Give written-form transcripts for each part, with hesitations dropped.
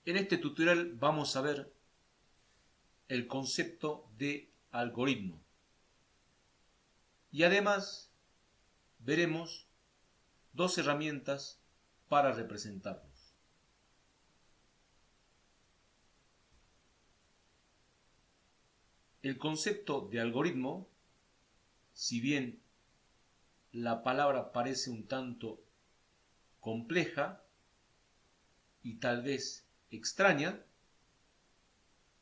En este tutorial vamos a ver el concepto de algoritmo y además veremos dos herramientas para representarlos. El concepto de algoritmo, si bien la palabra parece un tanto compleja y tal vez extraña,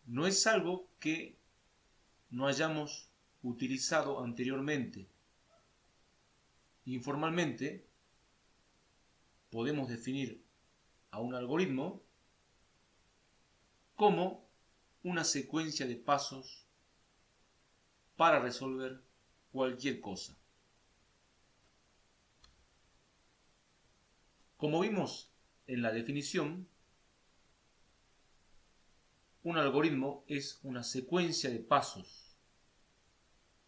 no es algo que no hayamos utilizado anteriormente. Informalmente podemos definir a un algoritmo como una secuencia de pasos para resolver cualquier cosa. Como vimos en la definición, un algoritmo es una secuencia de pasos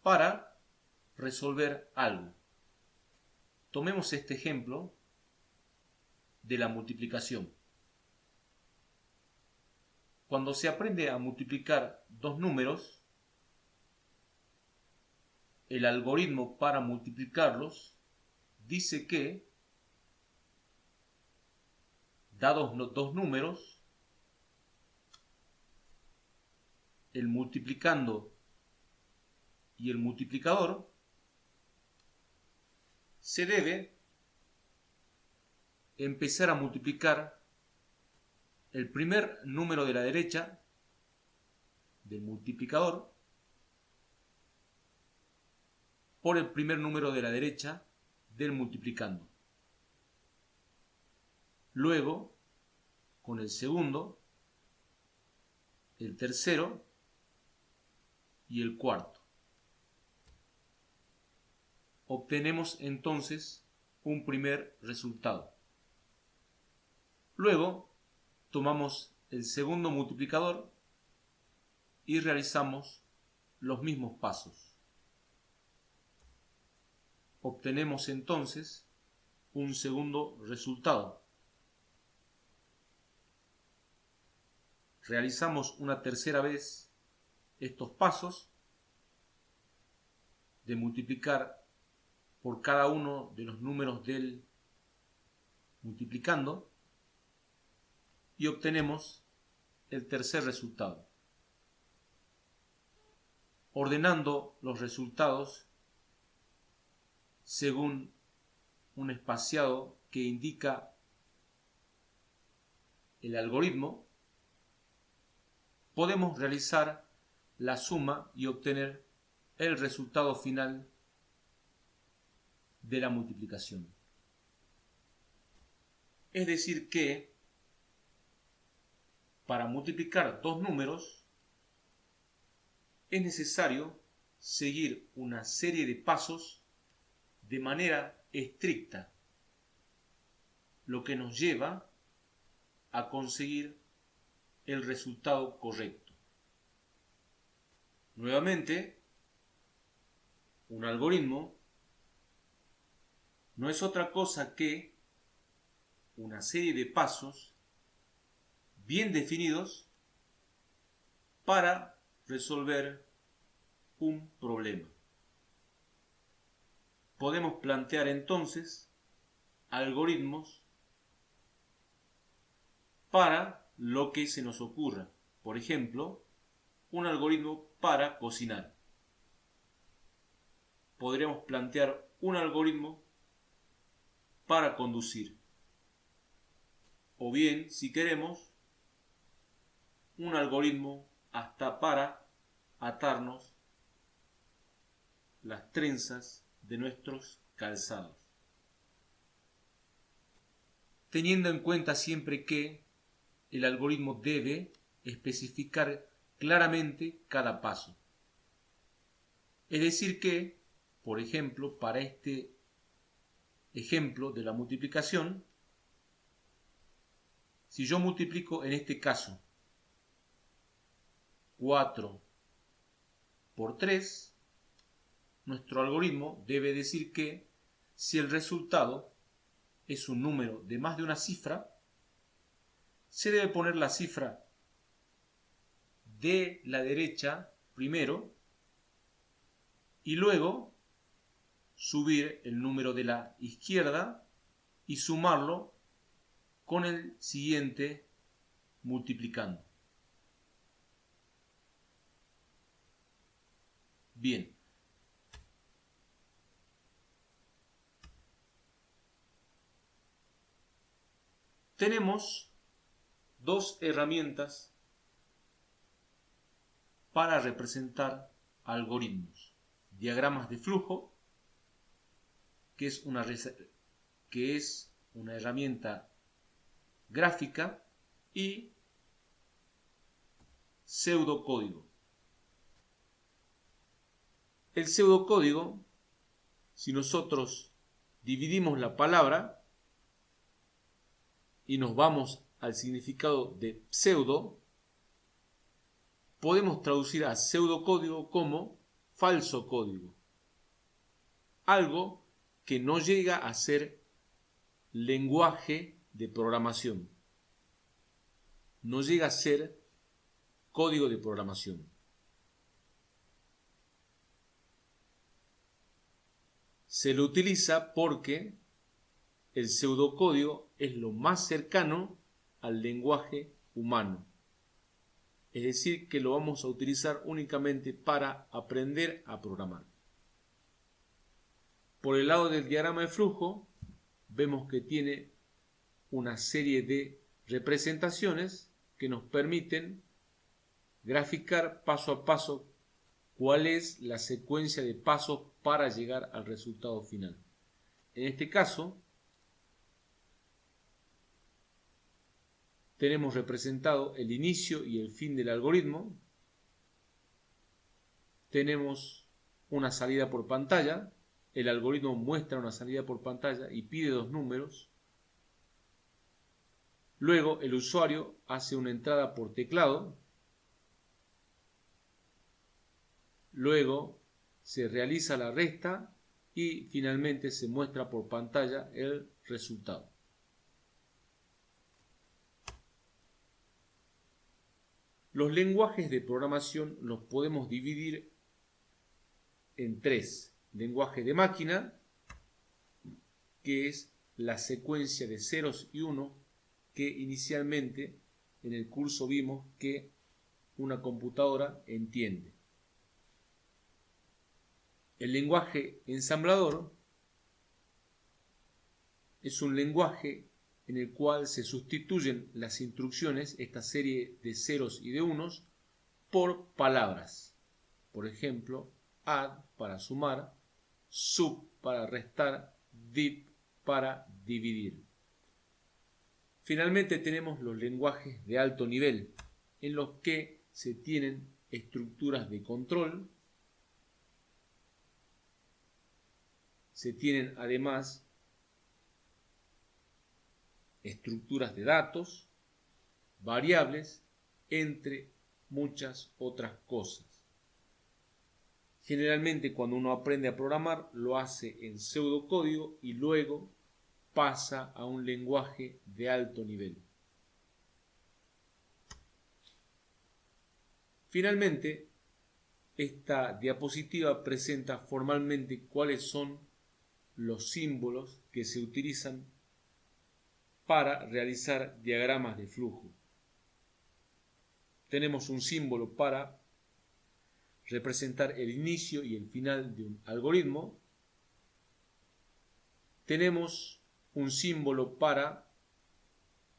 para resolver algo. Tomemos este ejemplo de la multiplicación. Cuando se aprende a multiplicar dos números, el algoritmo para multiplicarlos dice que, dados los dos números, el multiplicando y el multiplicador, se debe empezar a multiplicar el primer número de la derecha del multiplicador por el primer número de la derecha del multiplicando. Luego, con el segundo, el tercero y el cuarto. Obtenemos entonces un primer resultado. Luego, tomamos el segundo multiplicador y realizamos los mismos pasos. Obtenemos entonces un segundo resultado. Realizamos una tercera vez estos pasos de multiplicar por cada uno de los números del multiplicando y obtenemos el tercer resultado. Ordenando los resultados según un espaciado que indica el algoritmo, podemos realizar la suma y obtener el resultado final de la multiplicación. Es decir que para multiplicar dos números es necesario seguir una serie de pasos de manera estricta, lo que nos lleva a conseguir el resultado correcto. Nuevamente, un algoritmo no es otra cosa que una serie de pasos bien definidos para resolver un problema. Podemos plantear entonces algoritmos para lo que se nos ocurra. Por ejemplo, un algoritmo para cocinar. Podríamos plantear un algoritmo para conducir. O bien, si queremos, un algoritmo hasta para atarnos las trenzas de nuestros calzados. Teniendo en cuenta siempre que el algoritmo debe especificar claramente cada paso. Es decir que, por ejemplo, para este ejemplo de la multiplicación, si yo multiplico en este caso 4 por 3, nuestro algoritmo debe decir que si el resultado es un número de más de una cifra, se debe poner la cifra de la derecha primero y luego subir el número de la izquierda y sumarlo con el siguiente multiplicando. Bien. Tenemos dos herramientas para representar algoritmos. Diagramas de flujo, que es una herramienta gráfica, y pseudocódigo. El pseudocódigo, si nosotros dividimos la palabra y nos vamos al significado de pseudo, podemos traducir a pseudocódigo como falso código. Algo que no llega a ser lenguaje de programación. No llega a ser código de programación. Se lo utiliza porque el pseudocódigo es lo más cercano al lenguaje humano. Es decir, que lo vamos a utilizar únicamente para aprender a programar. Por el lado del diagrama de flujo, vemos que tiene una serie de representaciones que nos permiten graficar paso a paso cuál es la secuencia de pasos para llegar al resultado final. En este caso, tenemos representado el inicio y el fin del algoritmo. Tenemos una salida por pantalla. El algoritmo muestra una salida por pantalla y pide dos números. Luego el usuario hace una entrada por teclado. Luego se realiza la resta y finalmente se muestra por pantalla el resultado. Los lenguajes de programación los podemos dividir en tres. Lenguaje de máquina, que es la secuencia de ceros y unos que inicialmente en el curso vimos que una computadora entiende. El lenguaje ensamblador es un lenguaje en el cual se sustituyen las instrucciones, esta serie de ceros y de unos, por palabras. Por ejemplo, add para sumar, sub para restar, div para dividir. Finalmente tenemos los lenguajes de alto nivel, en los que se tienen estructuras de control, se tienen además estructuras de datos, variables, entre muchas otras cosas. Generalmente cuando uno aprende a programar lo hace en pseudocódigo y luego pasa a un lenguaje de alto nivel. Finalmente, esta diapositiva presenta formalmente cuáles son los símbolos que se utilizan para realizar diagramas de flujo. Tenemos un símbolo para representar el inicio y el final de un algoritmo. Tenemos un símbolo para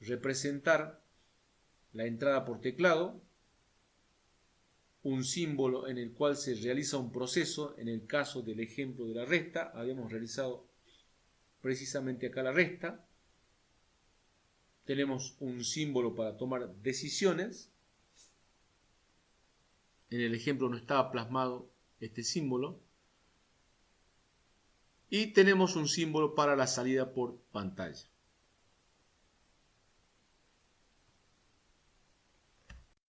representar la entrada por teclado, un símbolo en el cual se realiza un proceso. En el caso del ejemplo de la resta, habíamos realizado precisamente acá la resta. Tenemos un símbolo para tomar decisiones. En el ejemplo no estaba plasmado este símbolo. Y tenemos un símbolo para la salida por pantalla.